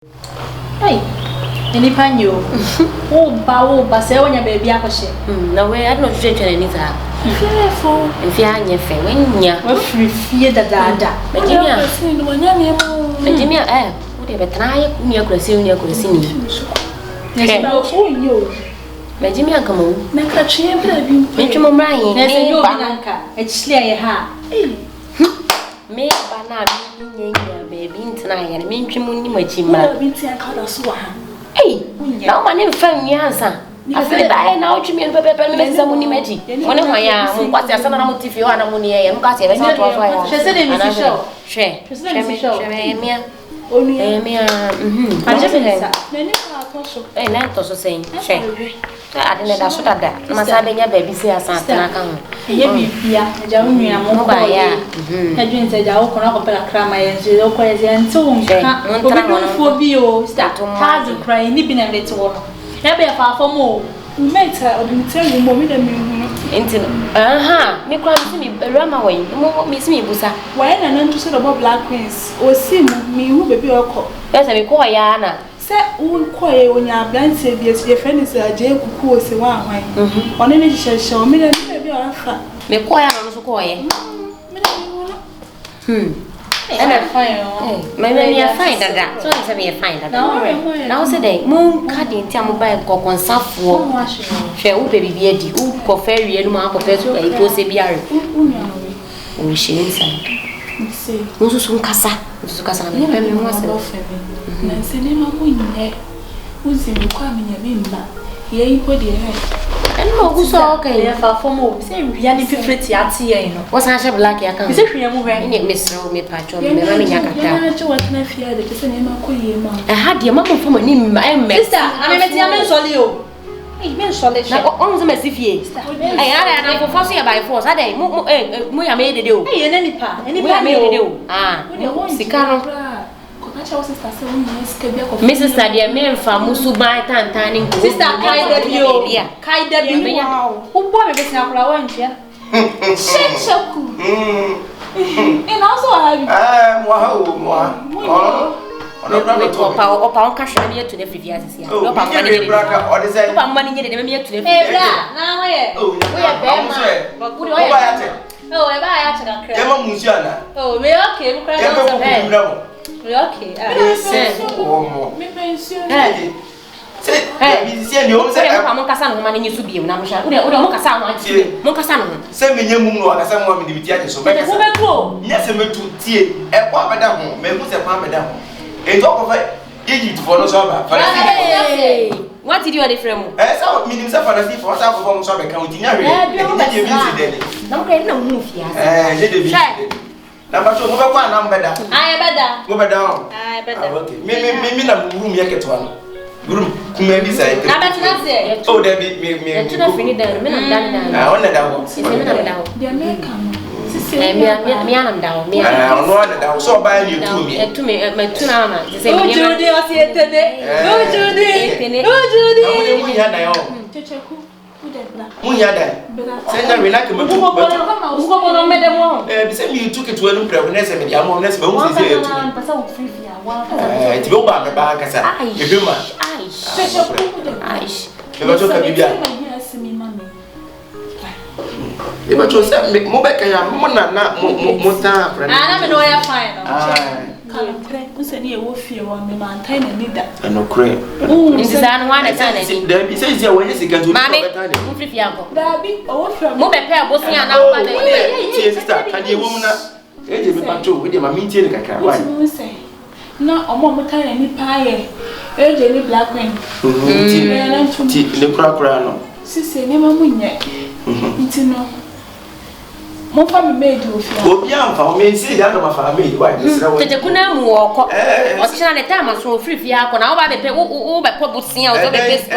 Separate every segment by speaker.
Speaker 1: Hey, any panyo? Oh, bow, say when your baby akoshe.
Speaker 2: No way, I don't stretch anything.
Speaker 1: Fearful.
Speaker 2: If you are in your fair, when you're
Speaker 1: fear the dada.
Speaker 2: Virginia, eh, whatever try, you're crossing your crossing. Yes, you. Virginia, come on. Make a chair, baby. Make your mind. There's a new bananka. It's clear, ha. Me banana, baby, tonight, and mean to money, my chimney. Hey, now my name found your answer. I feel that now to me and Pepper and some money magic. One of my young, what's your son of if you are a money, and got it. She said, in show. Share, only a mere, I just and that also saying, share. I didn't know that. Must have been your baby, say, a son. Yeah, Jamia, Mobile. I didn't say, I'll come up a cram and so on. For view, start to hard to cry, nipping a little. Never far for more. We met her, or didn't tell you more than me. Me cry me, run away. No, miss me, Busa. Why an interested about black queens or see me who be your call? That's a call, Yana. Say, who quiet when you are blind, said, yes, your friend is a Kyekyeku who is a one. On any shall show me that maybe I'll have. Me quiet on the quiet. And I find, maybe I find that. So it's a fine that. Now, today, moon cutting Tamubai cock on Saffo. She will be beady, who prefer you mark of it, a possible. We shall inside. Say, Musu Casa, Casa, and myself. Nancy, never win. Who's in requiring a member? Yea, put your head. And who's okay for more? Say, Yanni Pretty at here. What's I black? I can't say, I'm wearing Miss Romy Patron. I had your mother from a name, my sister. I met your solio. Hey, men solid. On the messy. I had a fussy by force. I made it do. Hey, any part, any part made it do. Ah, Sicaro. Mrs. Sadia, men from Musubai, Tantaning, sister Kyekyeku. Wow, who bought a flower and chair? Kyekyeku. And also, I have pound cash money to the previous year. No money to the now, we are there. But good. Oh, I buy it. Emma Musiana. Oh, we are okay. Okay, say, you say, I'm Cassan, money used to be. Now, Mocassan, send me young moon or someone with the so better. Yes, I meant to see a papa down, Members a papa down. A talk of it for no summer. What did you have from? As our meetings of fantasy for some forms of accounting. No move, yes. Number 2, number down. I better. Go down. I better. Okay. Maybe I'm room yet one. Room, maybe say. I bet not say. Oh, there be me. I want that one. The American. I'm down. Me, I'm down. So buy you to me. My 2 hours. Oh, Judy was here today. Oh, Judy. Oh, Judy. Kyekyeku. Munyada. Send me like a but send me took it to a prayer. Next, I'm on this moment. It's go back the back as a human. If I chose to move back, I am more time. I know I find. Who's any wolf you want me, man? Tiny need that. And no crane. Oh, this is one I can't. There says your way is again to Mammy. Darby, oh, from Mobile Pair, both and now, sister, can you woman? It is about 2 with my meeting. I can't say. No, a moment tiny pie, any black wing. The crocrano. Sister, never win yet. It's no. Mon famille made you feel bien for me, see that of my family. Why, the Kunam walk or China time so free. I can now buy the pay over Pobusia or the best.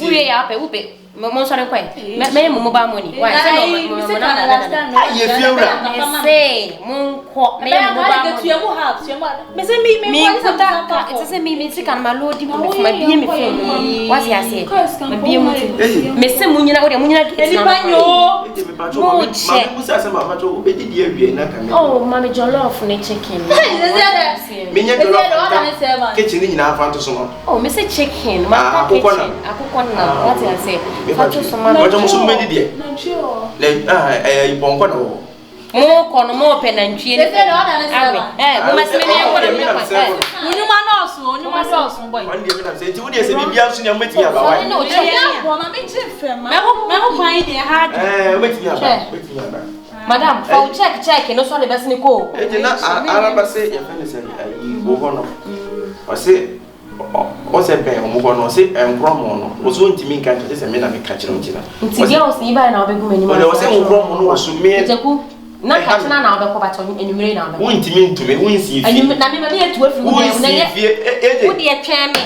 Speaker 2: We are up a whoopee. Mo sorry kwai. Me mo mobile money. Why? Say no.
Speaker 1: You
Speaker 3: feel
Speaker 2: that? Say mo ko me mobile money.
Speaker 1: Me say me
Speaker 2: put it say me see kan ma load me be me phone. What you say? Me be me say mo nyina wo de mo nyina oh, mommy jollof ne chicken.
Speaker 3: Kitchen in our front of
Speaker 2: oh, Mr. Chicken. My kitchen. What I say? More pen and chin. Madam, for check, no sorry, best Nico.
Speaker 3: Araba say, your friend is a say, what's a bear, or say, and Cromon was one to me catch this and made me catch on Tina.
Speaker 2: It's a girl, see by now, there was a Cromon was to me. Not catching an hour of in the rain.
Speaker 3: Won't mean to me, won't see. And you may be here to work dear chairman.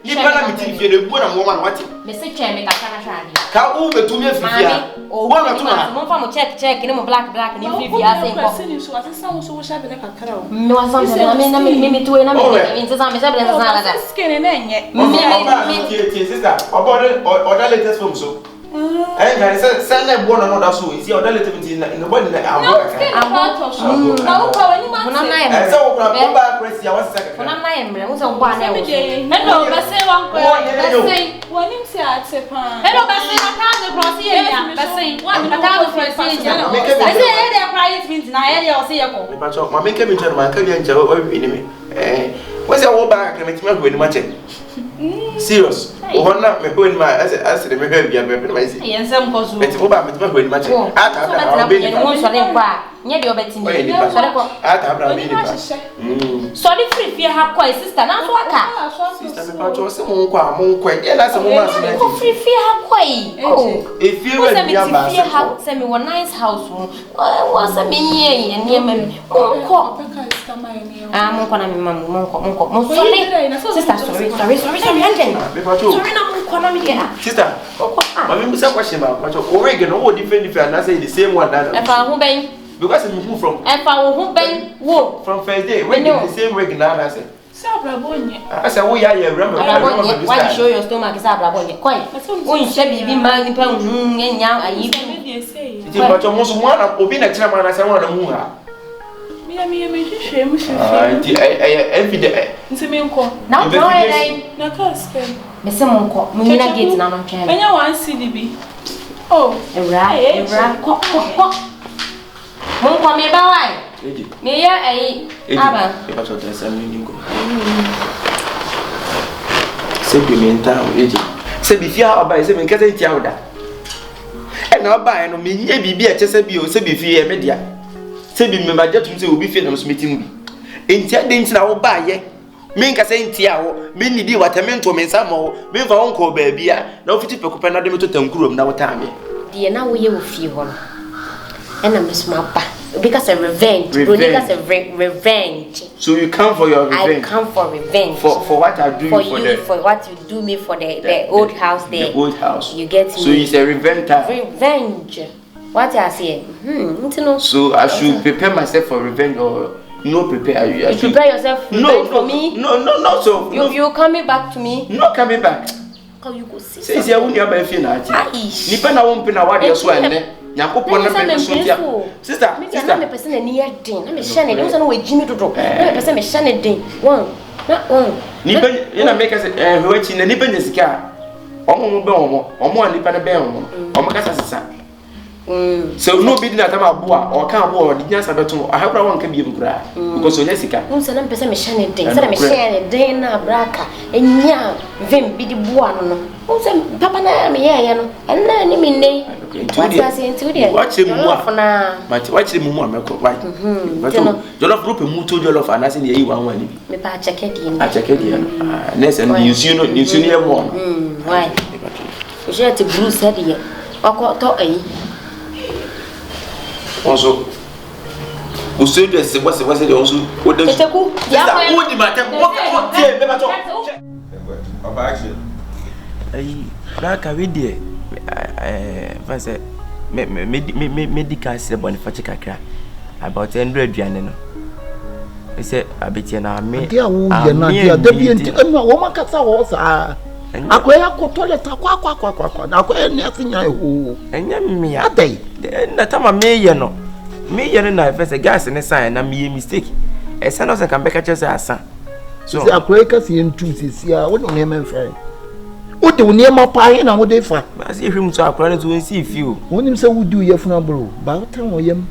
Speaker 3: You better be the woman what
Speaker 2: Mr. Chairman, I can't try.
Speaker 3: Come over to me, oh, one or two months. Check, and black, and if you are saying, so shall be like a crow. No, something I mean, to another skin and yet. Sister, or the latest film so. And I said, send them one another so is your relativity in the body that I'm what's your back? I make my serious. Oh, not me going my as the behavior. Yes, some cause it's over with my going much. I've been once on him back. Yet you're betting. Sorry, free fear have quite sister. Now, what? Sister, someone quite. Yeah, that's a woman. Free fear have quite. Oh, if you have send me one nice house. What's a mini and near me? I'm going to Monko. Sorry. Sister, I mean, some question about Oregon. All different if I say the same one that if I who because you move from if I who bang walk from first day, when you the same regular, I said. I said, oh, yeah, remember. Why show your stomach is Abrabon? Quite. When shall be man, and young, I even say, it's about almost one of being a chairman as I want to move her. Now, Miss Monko, Muna gets none on chair. When you want CDB. Oh, right. Monko me by. Me, Araba. If I told us, I'm going to go. Say, be in town, say, if you are by 7 Catholic Yauda. And I'll buy no me, be a Chesapeake, or say, be a media. Say, be my judgment will be finished meeting me. In 10 days, I will buy ye. Minka saying Tiao, Minnie did what I meant to me some more, me for uncle baby. No 50 per copana to Tangurum now time. Dear, now we will feel one. And I miss my back because of revenge. Because of revenge. So you come for your revenge? I come for revenge. For what I do for you, for what you do me for the old house there. The old house. You get me. So it's a revenge. Revenge. What I say? So I should prepare myself for revenge or no prepare you? You prepare yourself for me? No, so you coming back to me? Not coming back. How you go see? Say you won't have a finale. Nipa na won't pina what you swear. Nyakopon na me so sister me person na near den na me shane dem so na we jimi dodo na me person me shane den one nipa na make us hwechi na nipa nya sika omo be omo nipa na be omo kasa sisa so no be na tama boa o kan boa di nya sabeto ahakura won ka biem kura because onya sika unse na me person me shane den so na me shane den na braka enya vem bi di boa no unse papa na me ya no na ni me nei watch him watch him more right jollof group mu to jollof and say you wan wan me pa check it next and you see no more why o je te bruise said here okoto ayi also o so do se what's the also o de Kyekyeku ya wo di mate what tie be ba to baba action ayi braka we die fancy medical se boniface kakra about 100 aduane no I said abetia na me
Speaker 4: dia wo ye na dia da bi enti enu wo makasa wo sa akoya ko toilet akwa na akoya ni asinya ho
Speaker 3: enya me ya
Speaker 4: adai
Speaker 3: na tama me ye no na first gas ne sign na me mistake e say no say kan beka chese asa
Speaker 4: so akoya ka si entu sisia wo no me mfa wo de woni ma pa he na wo de fa
Speaker 3: as if him so akora ne so nsi feel
Speaker 4: wonim say wo du ye funa bro ba tan wo yam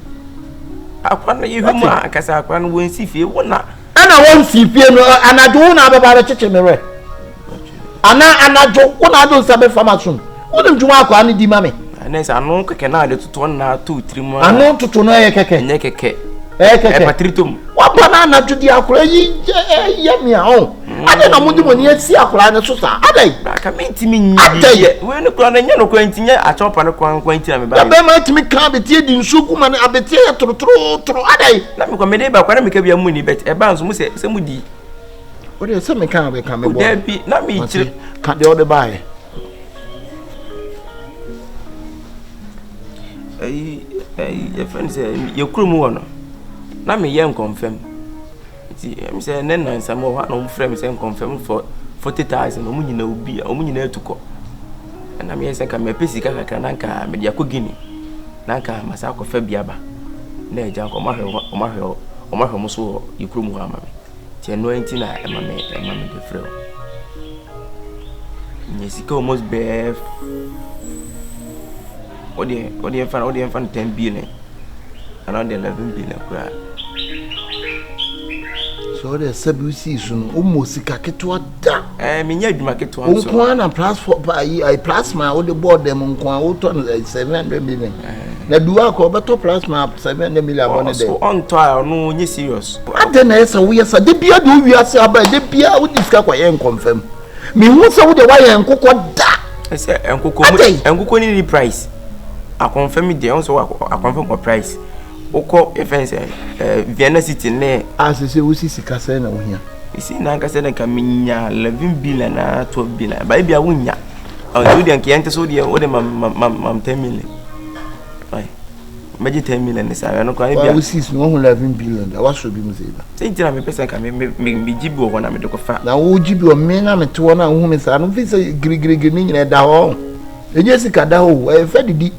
Speaker 3: akwa na ye hum akasa akwa no wonsi fie wona
Speaker 4: ana wonsi fie no anadwo na ababa ba cheche mere anadwo wona do sabe farmason wonim dwuma akwa ne di mame
Speaker 3: ana sa no keke na de tutu na to trimu
Speaker 4: ano tutu no ye keke
Speaker 3: nye keke
Speaker 4: keke
Speaker 3: patritum
Speaker 4: wapa na anadwo di akora yi yamia ho ade na mudi moni asi akora ne so sa ade
Speaker 3: ka mentimi nyi we no kura na nya no kura ntinye achopa no kwan ntina me ba
Speaker 4: be ma timi ka betie di nsuku ma na abetie tro ade
Speaker 3: na me kwa me de ba kwa na me ka bia mu ni bet e ba nso mu se mu di
Speaker 4: o de se me ka be ka me bo
Speaker 3: de bi na me chire
Speaker 4: ka de o de bae
Speaker 3: your friend say you krum wo no na me ye confirm ti em say nen nan sam wo no frame say confirm for 40,000 omu nyina obi omu nyina etuko na me say ka me pesi ka kakra na nka me dia ko gini na nka masa ko fa biaba na eja ko ma hwe mo so yikrum ho ama me ti no enti na ema me de frɛ nyesika almost be Odi fan 10 billion around 11 billion kura
Speaker 4: so the sabusi so no almost ka ketwa da
Speaker 3: me nya adwuma ketwa so
Speaker 4: nko na plasma o de board dem nko a wo to 700 million na duwa ko beto plasma 700 million abone de
Speaker 3: so on to no nye serious
Speaker 4: ade na esa wo yesa de bia de wi ase aba de bia wo diska kwa yen confirm me hu se wo de wa yen kokko da
Speaker 3: ese enkoko ni price I confirm it also I confirm my price. Oko offense Vienna City ne
Speaker 4: as say we see sika na wo hia.
Speaker 3: You see na nka say na kaminya 11 billion na 12 billion. Ba bia wonya. O do de nka yente so de o de mam 10 million. Ai. Maji 10 million say no kwa bia.
Speaker 4: We see no 11 billion. Da waso bi mu say ba.
Speaker 3: Say tira me person ka me jibi wo na me de ko fa.
Speaker 4: Na wo jibi o me na me to na hu me sa no fi say grigri ni nyina da ho. Enye sika da ho e fa didi.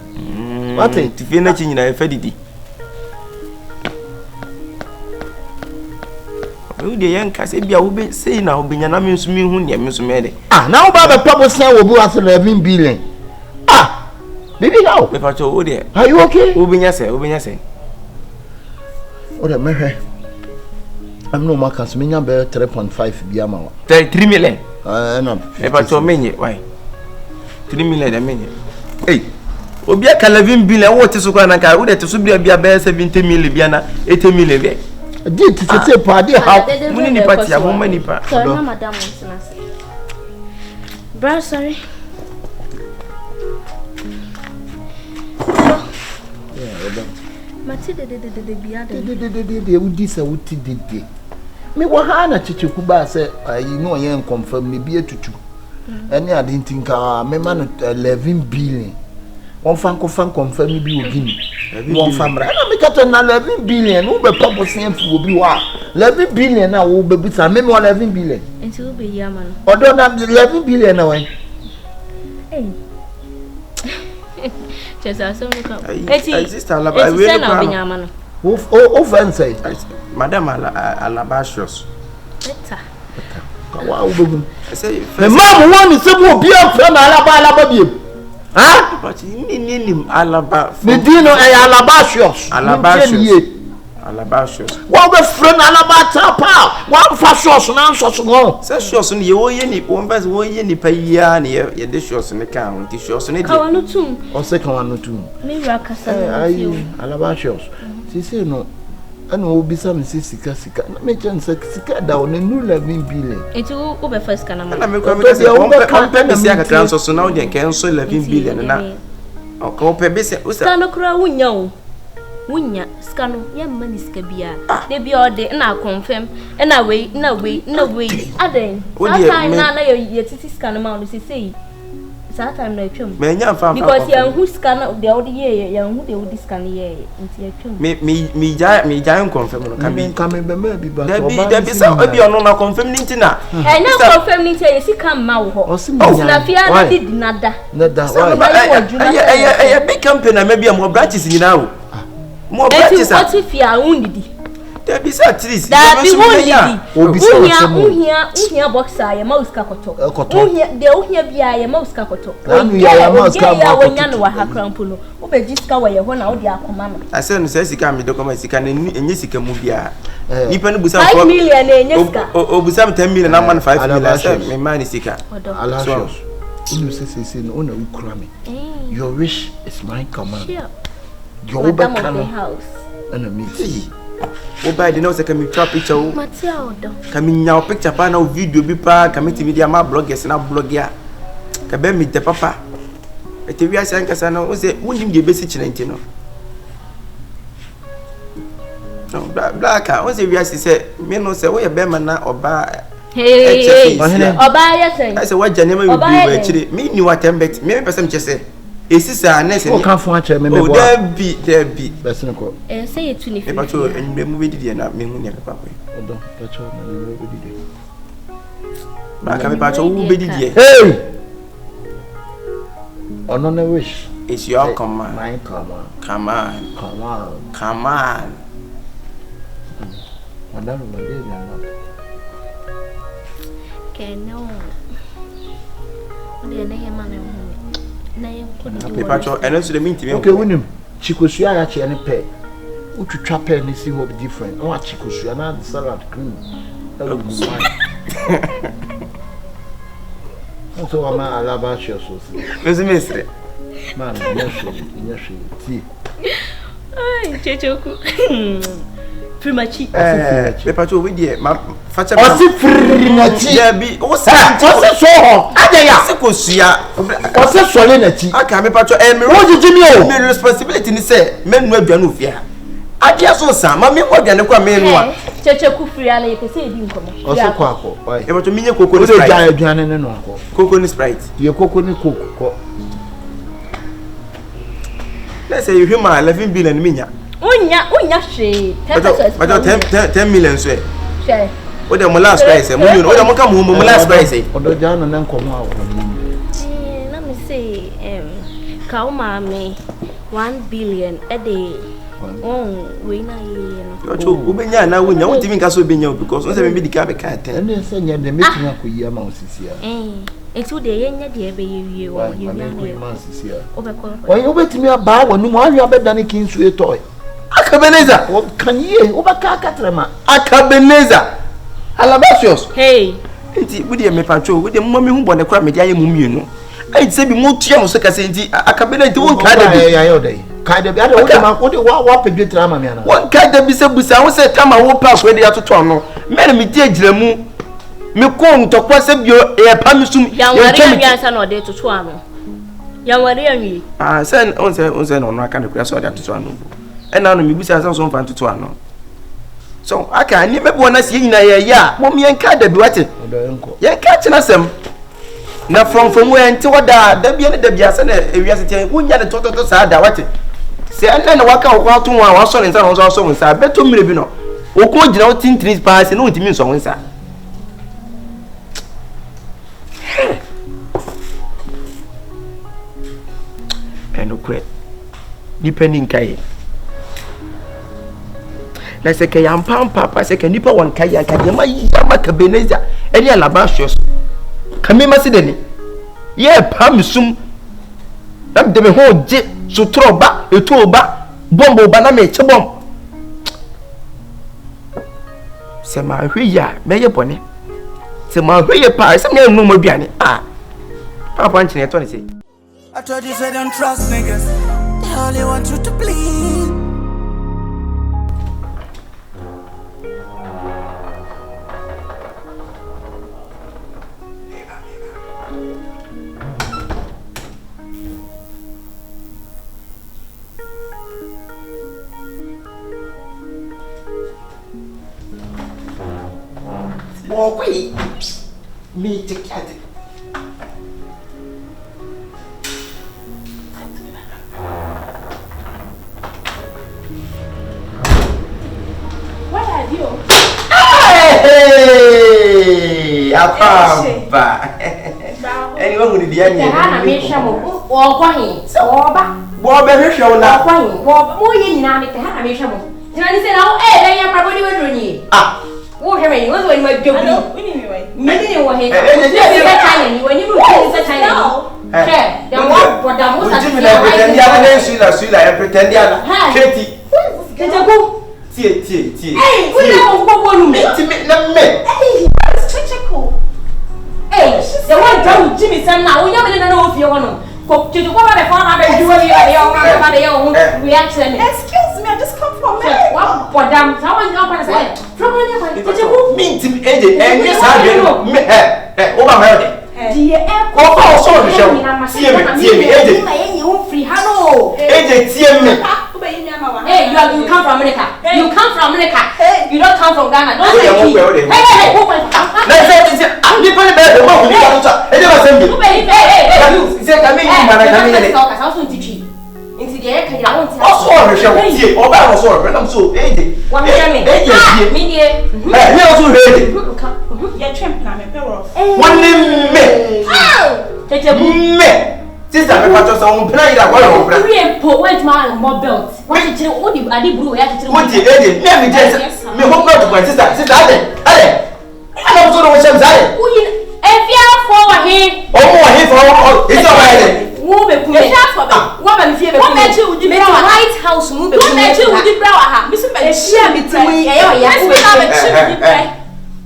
Speaker 4: What it?
Speaker 3: Tifie na chinyina e fadidi. We dey yanka se bia wo be sei na wo benya na me nso me hu ne me nso me de.
Speaker 4: Na wo ba be pabo sen wo bu ase 11 billion. Baby how?
Speaker 3: Me fa cho wo de.
Speaker 4: Are you okay?
Speaker 3: Wo benya se.
Speaker 4: O de me hwe. I'm no makas me nya be 3.5 bia ma.
Speaker 3: 3 million.
Speaker 4: No.
Speaker 3: Me fa cho menye, why? 3 million de menye. Hey. Obi aka 11 billion wo te so kwa na ka wo de te so bia be 70 million bia na 80 million be
Speaker 4: di tete pa di how
Speaker 3: muni ni party ya mama ni pa
Speaker 2: sorry na madam onsenase bro sorry mati de bia
Speaker 4: de udi sa wuti de me wo ha na Kyekyeku ba se ayi no yen confirm me bia tutu ene ade ntinka me ma no 11 billion on fan confirm bi ogini won famra na me kato na 11 billion wo be pop sen fu obi wa 11 billion na wo be bisa me 11 billion
Speaker 2: enti wo be yama no
Speaker 4: odo na 11 billion na wen
Speaker 2: chesa so no ka
Speaker 3: eti sister Alaba I will
Speaker 2: na be yama no
Speaker 4: o fan say
Speaker 3: madam Alaba shows
Speaker 2: eta
Speaker 4: wa wo be
Speaker 3: say
Speaker 4: me ma mo won se bo obi afra na Alaba biem
Speaker 3: but ni Alaba
Speaker 4: Medino Alabasios what be friend Alaba tapa one fashion na so no
Speaker 3: say shows ni wo ye ni won bas wo ye ni pa ya ni ye de shows ni kan ti shows ni de
Speaker 2: kawanu tum
Speaker 4: o se kawanu tum
Speaker 2: me ra kasa na
Speaker 4: ti Alabasios ti se no ana obi sam sika na me chance sika da on no 11 billion
Speaker 2: enti wo be first kana
Speaker 3: na me kwa me say won pe be sia ka transfer so now de kan so 11 billion na o ko pe be sia
Speaker 2: usa no kura wunya ska no ye mani ska bia de bia ode na confirm na we aden asa na ye titi ska no ma no sei
Speaker 5: that time no twem.
Speaker 3: Me nya fa.
Speaker 5: Because you who scan the old year, you who the scan year into twem.
Speaker 3: Me ja confirm no
Speaker 4: come be maybe but
Speaker 3: there be some obi ono na confirm ni ntina.
Speaker 5: Eh na confirm ni say you come ma wo ho. Na fia na did nada.
Speaker 3: Eh big company maybe am branches nyina o. Mo branches
Speaker 5: what if you are undidi?
Speaker 3: There be at least.
Speaker 5: That be undidi. Uhia boxer ya mouse ka koto. Uhia de uhia bia ya mouse ka koto.
Speaker 4: Ya mouse ka
Speaker 5: ya wonya no wa hakrampo no. Obeji sika wa ye ho na wo de akoma no.
Speaker 3: Ase no se sika me de koma sika na enye sika mu bia. Nipa no busa
Speaker 5: 5 million na enye sika.
Speaker 3: Obusa 10 million na man 5 million ase me man sika.
Speaker 4: Alashos. Unu se no una ukura me. Your wish is my command. Your house. And me.
Speaker 3: O buy the no say can me trap picture o.
Speaker 5: Matia odo.
Speaker 3: Can me nya picture pa na video bi pa can me media ma bloggers na blogger. Ka be me the papa. Ete wi ase ankasa no o say wonim de besi chinenti no. No black o say wi ase say me no say wo ye be ma na oba.
Speaker 5: Hey. Oba ya say.
Speaker 3: I say what janema we bi wa chire. Me ni watembet. Me person chese. Esisa na se.
Speaker 4: O kan fun a che me
Speaker 3: bo. O there be.
Speaker 4: Person ko.
Speaker 5: Say it to ni.
Speaker 3: E pa to enbe mu be di na me hu ne papa ko.
Speaker 4: Odo, pa cho na me be di.
Speaker 3: Ba ka me pa to wo be di.
Speaker 4: Hey. Ono na wish.
Speaker 3: It's your command.
Speaker 4: My command.
Speaker 3: Come on.
Speaker 4: Madam no dey na.
Speaker 5: Ke no. Ode na ye ma me hu.
Speaker 3: Papacho, and so the mean
Speaker 4: okay, winim. Chikosua ya che ne pe. Utwitwa pe ne si hope different. No chikosua na the salad cream. So ama Araba share so.
Speaker 3: Mezu mesre.
Speaker 4: Man, nyashe. Ti.
Speaker 5: Ai, Kyekyeku. Primachi.
Speaker 3: Papacho we dey ma facha.
Speaker 4: Osi primachi.
Speaker 3: Ya bi, o se
Speaker 4: so ho. Ade ya.
Speaker 3: Sikosua.
Speaker 4: Osi sole na ti.
Speaker 3: Aka me pacho me
Speaker 4: wojiji mi o.
Speaker 3: Me responsibility ni say menu aduanu ofia. Ade so sa ma me aduanu kwa me no a.
Speaker 5: Kyekyeku free ala yepese edi nkomo.
Speaker 4: Osi kwa ko.
Speaker 3: E pacho minye koko ni
Speaker 4: sprite.
Speaker 3: sprite.
Speaker 4: O de aduanu ne no ko.
Speaker 3: Koko ni sprite.
Speaker 4: Ye koko ni koko ko.
Speaker 3: Let's say you human 11 billion minya.
Speaker 5: Unya she
Speaker 3: 10 million so.
Speaker 5: She.
Speaker 3: O de mo last price, mo you o de mo ka mo last price.
Speaker 4: O do jana na nkomo a wo.
Speaker 5: Let me say ka o ma me 1 billion a day. We na ye no.
Speaker 3: Yo ubenya na wonya won timi nka so ubenya because on say me di ka be ka 10.
Speaker 4: Ene se nya de metin akoyi ama osisi a.
Speaker 5: Etu de yenya de be ye wo ye nya
Speaker 4: ma osisi a.
Speaker 5: Obekọ.
Speaker 4: Oyin obetimi aba wonu mo ahwe abedane kinsu etoy.
Speaker 3: Akabenezer.
Speaker 4: Kan ye obaka akatrema.
Speaker 3: Akabenezer. Alabasios.
Speaker 5: Hey.
Speaker 3: Enti we de me patro we de mo me hu bone kra me de aye mu mienu. Ai se bi mo tua mo so kase enti Akabenezer enti won ka da bi.
Speaker 4: Ya yo dey. Ka da bi ade wo de ma wo de wa pedwetra ama me ana.
Speaker 3: Won ka da bi se busa wo se kama wo pa so de atoto no. Me me di agiramu. Me ko ntokwa se bio e pa mi sum.
Speaker 5: Ya wari anwiansa na ode toto ano. Ya wari anwi.
Speaker 3: Ah sen on se no aka de kura so de atoto ano. E na no me busa se so fa atoto ano. So aka ni me bo na se nyina ye ya. Mo me enka da bi wate. Ye ka china sem. Na from where enti wada da bia ne da bia se na ewiase tian wonya de toto sa da wate. Se enne na waka wo kwato wa wa so ne nsa no so nsa beto mire bi no. Wo ko gina wo tintini pa se no ntimi nso nsa. And okay. Depending kai. Na se ke yam papa se ke nipa won kai aka de ma Akabenezer eni alabashos. Kame masideni. Ye pam sum. Na de me ho je sutro ba eto ba bombo ba na me che bom. Se ma hweya me ye bone. Se ma hweye pa se me no mo duane. Ah. Papa nchine to ne se.
Speaker 6: I told you say don't trust niggas. They only want you to bleed.
Speaker 3: Oh, wait. Me take care. Akaba. Anyone with the idea.
Speaker 2: Hana me shamo. Wo kwa hin. Wo ba.
Speaker 3: Wo be hwe hwe na.
Speaker 2: Wo kwa hin. Wo mo ye nyina me te hana me shamo. Tina ni se na wo ben ya pa body we do ni. Wo hwe me ni wo so ni ma dwobi. Me ni wo he. Ni be China ni wo ni mu se China ni. Then what da mo sa.
Speaker 3: Uti me na pretend ya na suila ya pretend ya na. Keti.
Speaker 2: Kyekyeku.
Speaker 3: Tie.
Speaker 2: Hey, we na wo gbogbo nu me.
Speaker 3: Ti me na me.
Speaker 5: Hey, Kyekyeku.
Speaker 2: Hey, the one down Jimmy Sam now. We never know if you want to. Kyekyeku ba be fa na be do we reaction.
Speaker 5: Excuse me, I just come from me.
Speaker 2: What for them? Someone go para say. From where Kyekyeku?
Speaker 3: Me ti enye sa be no. Me o ba ma
Speaker 2: Die
Speaker 3: ko fa so no show. Tie me eje.
Speaker 2: You free hano.
Speaker 3: Eje tie me.
Speaker 2: Hey, you come from America. You come from America. You don't come from Ghana. Don't say
Speaker 3: me.
Speaker 2: Hey,
Speaker 3: let's say ni pa ni be mo ko ni ka so. Eje ba sem bi.
Speaker 2: Hey,
Speaker 3: you say ka me ni ma na ka me ni.
Speaker 2: Ka so ntitwi. Nti de ka ya won ti.
Speaker 3: O so no show. Tie o ba no so. Be na so eje.
Speaker 2: Wa me me.
Speaker 3: Eje tie.
Speaker 2: Me die.
Speaker 3: Me o so eje.
Speaker 5: Ya twem na me pe rough.
Speaker 3: One me.
Speaker 2: Kyekyeku.
Speaker 3: Me. Sister me pato so on plan ira kwa yo plan.
Speaker 2: We empo wait man more belt. What you tell what the adi buru ya tell.
Speaker 3: What the eje. Me just me hope not to sister ade. I so no shame zare.
Speaker 2: Efia for wa he.
Speaker 3: O mo he for it's all right.
Speaker 2: Wo be ku. Efia for be. Wo ba me fie be ku. Wo me chi udi bra wa White House mu be ku. Wo me chi udi bra wa ha. Me so me share me ti ya ya. Me so me chi udi bra.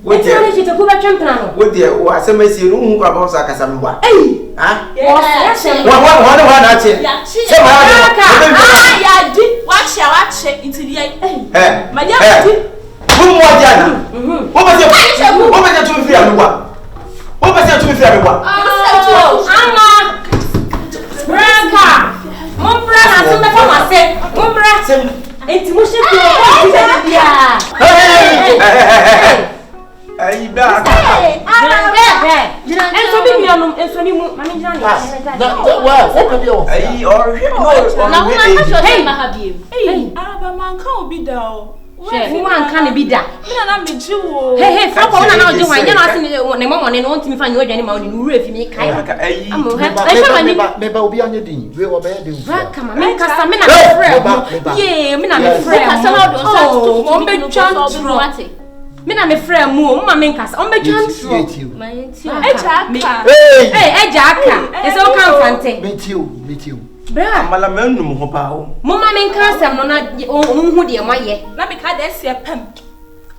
Speaker 3: What the
Speaker 2: Kyekyeku ba twem plan no.
Speaker 3: What the o asemasi no hu kwa ba so akasa me wa. Ha?
Speaker 2: Ya shem.
Speaker 3: Wa na che. Se ma
Speaker 5: Ya di. Wa che into the Ma ya di.
Speaker 3: Bu mo jana. Wo ba se tu fi amewa. Wo ba se tu fi amewa.
Speaker 2: Ama. Braka. Mo bra na so me fa ma se. Mo bra. Enti mo she fi o ti bia.
Speaker 3: Ai da.
Speaker 2: Enso bi mianum, enso ni mu, mami jana.
Speaker 4: Wa pe bio.
Speaker 3: Ai or no.
Speaker 5: Na wo na ka
Speaker 2: Hey,
Speaker 5: ma ha biem. Hey, Araba man ka obi da o.
Speaker 2: Who one can be that?
Speaker 5: Na me ji wo.
Speaker 2: Hey, from one na do one. You know asking ne mama ne no ntimi fa nye odwane ma oni wura fi mi kai.
Speaker 3: Ai.
Speaker 4: Me ba obi anye din. We oba ye din.
Speaker 2: Raka ma me kasa me na me frɛ. Yeah, me na me frɛ. Kasa na do so. Mo be twan. Me na me frɛ mu o, ma me nkasa. On be twan tro.
Speaker 5: Ma yenti. Ejaka.
Speaker 2: Hey, ejaka. Ese o kan fante.
Speaker 4: Me tiu.
Speaker 2: Bra.
Speaker 3: Amala menum ho pa o.
Speaker 2: Mo ma me nkasa no na hu de mo ye.
Speaker 5: Na me ka de se pem.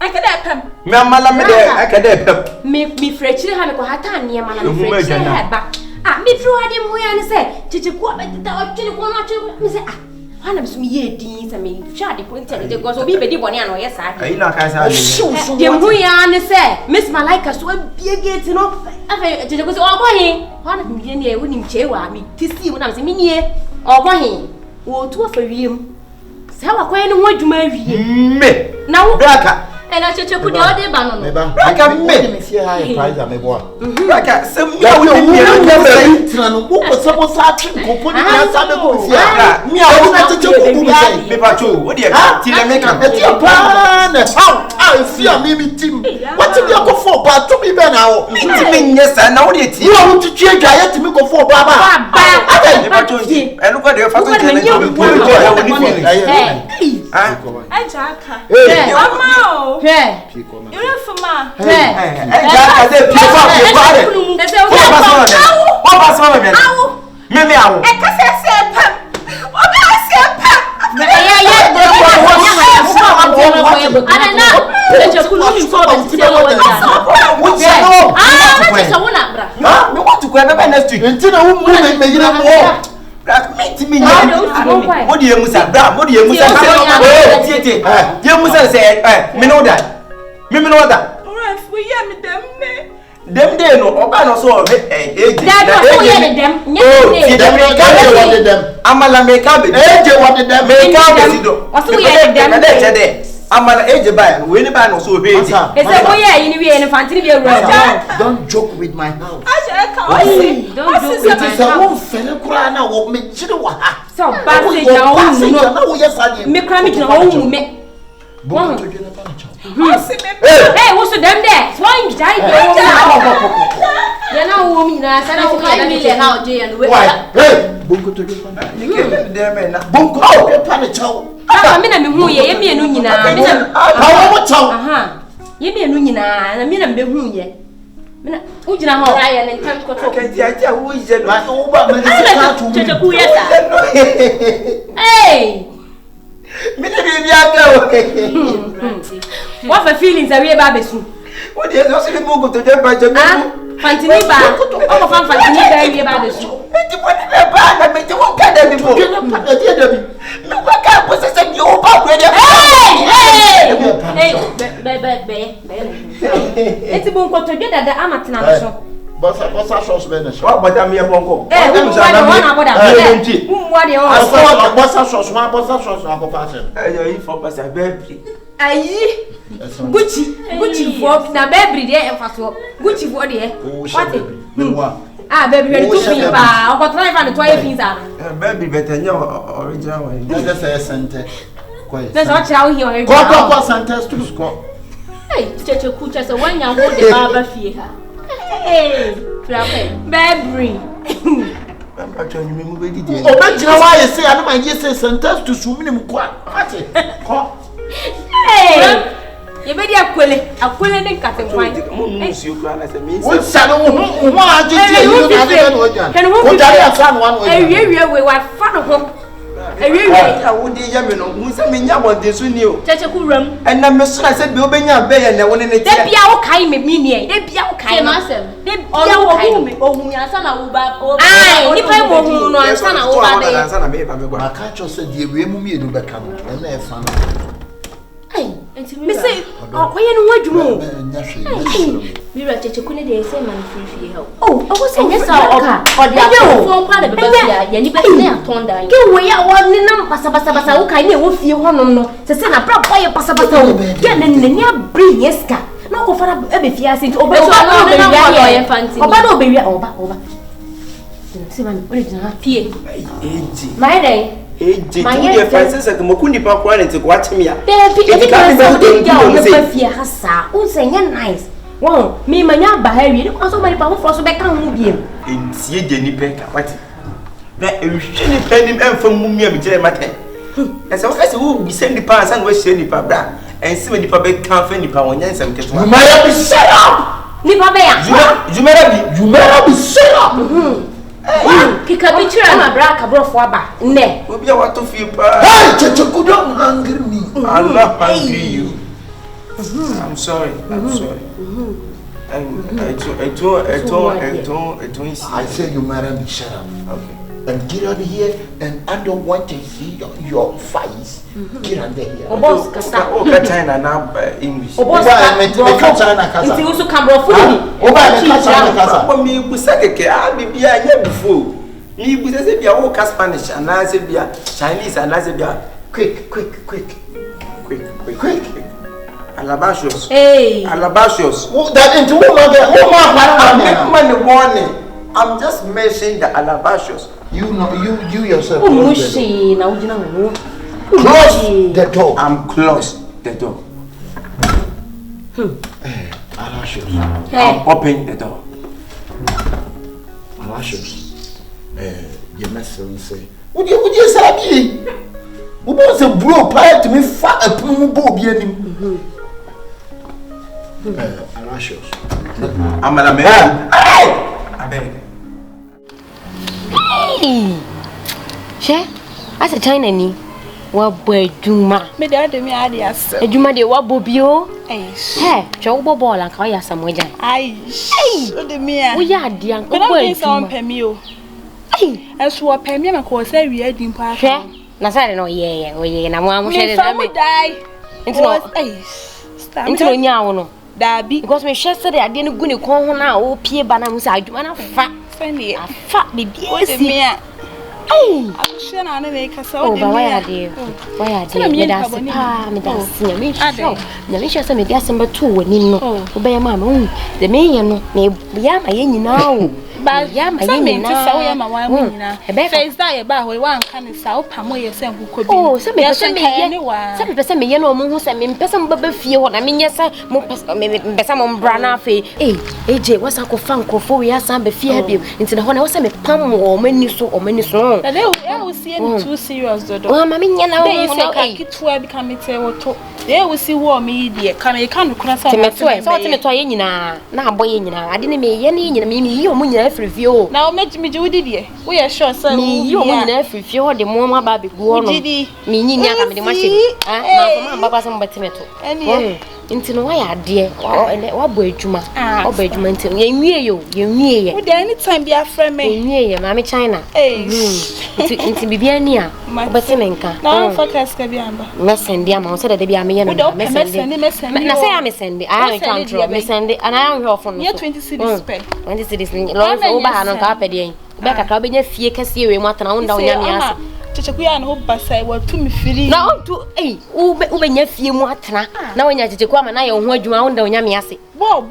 Speaker 5: Aka de pem.
Speaker 3: Me amala me de aka de pem.
Speaker 2: Me frɛ chire ha me ko hata ne ma na me frɛ chire ha ba. Me fru ade mo ya ne se Kyekyeku abetita o twene ko no twene me se Hana bisu mi ye din se me hwa de point de go so bi be di bone an o ye sa.
Speaker 3: Ai na ka sa ni.
Speaker 2: De mu ya ne se Miss Malaika so abie gate no afa Kyekyeku se o bo he. Hana mi ye ne e wonim chewa mi tisi mu na me se mi nie o bo he. Wo tu afa wiem. Se wa kwan ne ho adwuma wie.
Speaker 3: Me.
Speaker 2: Na wo
Speaker 3: Braka.
Speaker 5: Na Kyekyeku de o de ba no no.
Speaker 3: Braka me
Speaker 4: see high price am ebo.
Speaker 3: Braka se mi a wo ni me
Speaker 4: no tina no wo ko se bo sa twi ko ni na sa be ko fi a. Mi a wo na Kyekyeku bu sai.
Speaker 3: Me pa cho wo de ti le me kan.
Speaker 4: E ti pa na how fi a me tim. What ti go for ba to me be na wo.
Speaker 3: Ti me nye sa na wo de ti.
Speaker 4: Wo ti twi ga ye ti me go for ba ba.
Speaker 3: Me pa cho ti. E lu ko de fa so ti le ni. Wo jo e wo ni feeling. Ah.
Speaker 5: Ejaka.
Speaker 4: Hey.
Speaker 5: Mama.
Speaker 2: Hey.
Speaker 5: You know for ma.
Speaker 2: Hey.
Speaker 3: Ejaka de pi fa de. Wo ba so me. Me awo.
Speaker 5: E ka se pem. O ba se pem. Kyekyeku no mi so be ti o
Speaker 3: Wo ti no.
Speaker 5: na
Speaker 3: Me want to go next week.
Speaker 4: Ntina wo mu me yire mo.
Speaker 3: Me ti me nya. Mo di emusa, bra, mo di emusa. Tie. Di emusa se me no da. Me no da.
Speaker 5: Ref, we hear me dem ne.
Speaker 3: Dem dey no, oba no so eji.
Speaker 2: That no hear dem.
Speaker 3: Ti dem ka dem. Amala me ka be.
Speaker 4: Eje what dem.
Speaker 3: Me ka be do.
Speaker 2: Oso hear dem.
Speaker 3: Na dey chede. Amala eje ba, we ni ba no so eji.
Speaker 2: Ese ko ye ni we ni fantini be ru.
Speaker 4: Don't joke with my house.
Speaker 2: Don't joke with my
Speaker 4: house. Won fele kura na wo me chire wa ha.
Speaker 2: So ba se ja wo
Speaker 4: na wo yes anye.
Speaker 2: Me kra me kina wo hu me.
Speaker 4: Bo to dwene pa na cha.
Speaker 2: Hey, what's the damn there? Why you die? You're now woman, I said, I'm 5 million now, Jay, and why? Hey, Bunko to the Bunko, Panicho. I mean, I'm who you mean, Nunina. You mean, Nunina, I mean, I'm the who yet. Who did I Ryan and time control? Who is it? My over, hey! What for feelings are we about this? What is also the move to the budget? Fantiniba, oh, Fantiniba, about this. It's a bunko to get at the amateur. What's our sauce, Venice? What, Madame Yabongo? Eh, what's our sauce? What's our sauce? I for Passa Baby. Aye, Gucci for the baby there and for Gucci for the what? Ah, baby, ready to be about what 520 things are. Baby, better your original one. That's a sentence. That's what you hear. Go sentence to score. Hey, Kyekyeku, so when you hold the barber fee. Hey, baby. I'm telling you, we did it. Oh, but you know why I say I don't mind. Yes, sentence to swim in the hey, you better a quilly and cut him fine. You cry as a means. What saddle? Why did you can hold one area we were fun of home. I would be Yamino, who's a minya this with you. Kyekyeku room, and I'm said, Bill Benya Bay, and I want to take Piao Kai me, they Piao Kai Massam, they all me, oh, Yasana Uba, oh, I, if I won't know, I'm son of Uba. I can't just say, you remove me to become, and they're fun. Me say, oh, why you know what you are Kyekyeku dey say man free help. Oh, I was saying yes or the phone part of the baby, you better turn down. Get away, I want them passa, who can you feel one no. To send a proper passa, get in the near bring yes car. No go for a baby fias into over. Oh, baby, over. See, man, what is it? My day. My dear Francis, I come to Papa and to watch me. If you can't nice. Wow, me, my young behavior, you also my power for so back on him. In see Jenny Becker, what? That you shouldn't pay him from Mummy and Jeremy. As I will be sending the pass and was sending Pabra and see when the public can't find the power and some get one. You might be set up! You better be set up! Pick a picture and a black abroad for a back. Ne, will be a what to feel. Hey, Kyekyeku, don't hungry me. I'm not hungry you. I'm sorry. I say you marry me, shut up. Okay. And get out of here, and I don't want to see your face. Get out of here. Oh, boss, China now English. Oh, boss, China. It's also Cambro food. Oh, me, we said, I'll be here before. Me, we said, be a Spanish, and I said, be a Chinese, and I said, be a quick. Alabashos. Hey. Alabashos. That into woman. I'm just mentioning the Alabashos. You know, you yourself. Close the door. I'm close the door. Alabashos. I'm open the door. Alabashos. You must say. Would you say? Who wants a bro pie to me fat a pum bobby? Alashos. I'm an American. I beg. Hey! She? As a China ni. What boy Juma? Me daddy me adias. A Juma de what bobio? Hey, Joe Bobo and Kaya Samoja. Aye. So the me. We are the uncle boy. Some pemio. Hey, as you are pemio, of course, I read in part. Nasari no ye, and I'm one shade die. Into Nyao. Dabi because me share said I didn't go ni kon ho na o pie ba na mu sa adwuma na fa fani fa be bi esi eh akushe na na make kasa o de why are me da se pa me da se na me share say me dia se mbeto wani no o be ya ma me de me ye no na ya ma ye nyina o
Speaker 1: But
Speaker 2: yeah, my
Speaker 1: name is Saw my wife. Face die about one can South Pamoya send who could be.
Speaker 2: Oh, some person me, you know, who sent me person but feel. I mean, yes, sir, maybe some brana fee. AJ, what's a fun for we are some fear you into the honor was a pum or many so or many so.
Speaker 1: They will see any too serious.
Speaker 2: Oh, mammy, you know,
Speaker 1: it's where become it or talk. They will see war media. Come, you can't cross out
Speaker 2: me toy now, boy, I didn't make any you mean every view.
Speaker 1: Now, make me do it. We are sure, sir.
Speaker 2: Me, you mean every few the more baby go on. Meaning, the machine. Mamma, somebody tomato. And into no way, dear, or boy, Juma, or bedroom. You near any time be a friend, me, Mammy China. Into Bibiania, but Semenka. Now, for Cascabiamba. Messenger, Mamma said that they be a million. Messenger, I can't draw, Messenger, and I am from near 20 cities. 20 cities, Lord, over and carpe. Back a cabinet, fear can see you, what around down your
Speaker 1: Kyekyeku and hope by say what to me free.
Speaker 2: Now to Ube your few more. Now when Kyekyeku and I on what you own down Yamiasi. Bob,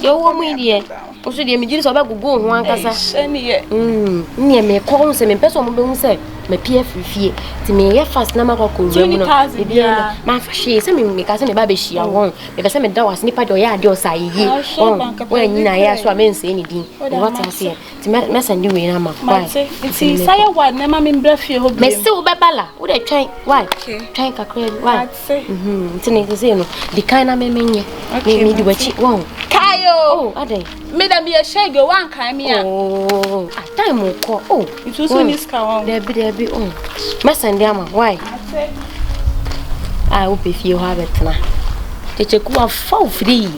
Speaker 2: your woman, dear. Also, the images of a good one, Cassa. Near me, calls and person won't say, my peer free to me, a fast number of cool. My fashion, some make us a baby she won't. If some dollars snip at your yard, your side, when I ask what means anything. What I say to mess and you in a month.
Speaker 1: It's Sire what never mean breath you hope. Miss Bella, would I try? Why? Thank a crab. Why? To say, the kind of mean, okay, me do what you won't. Oh, are they? Madam be a shaggy one kind me.
Speaker 2: Oh, a time will call. Oh,
Speaker 1: it was when this cow.
Speaker 2: There be on. Massandama, why? I hope if you have it now. Kyekyeku are 4 free.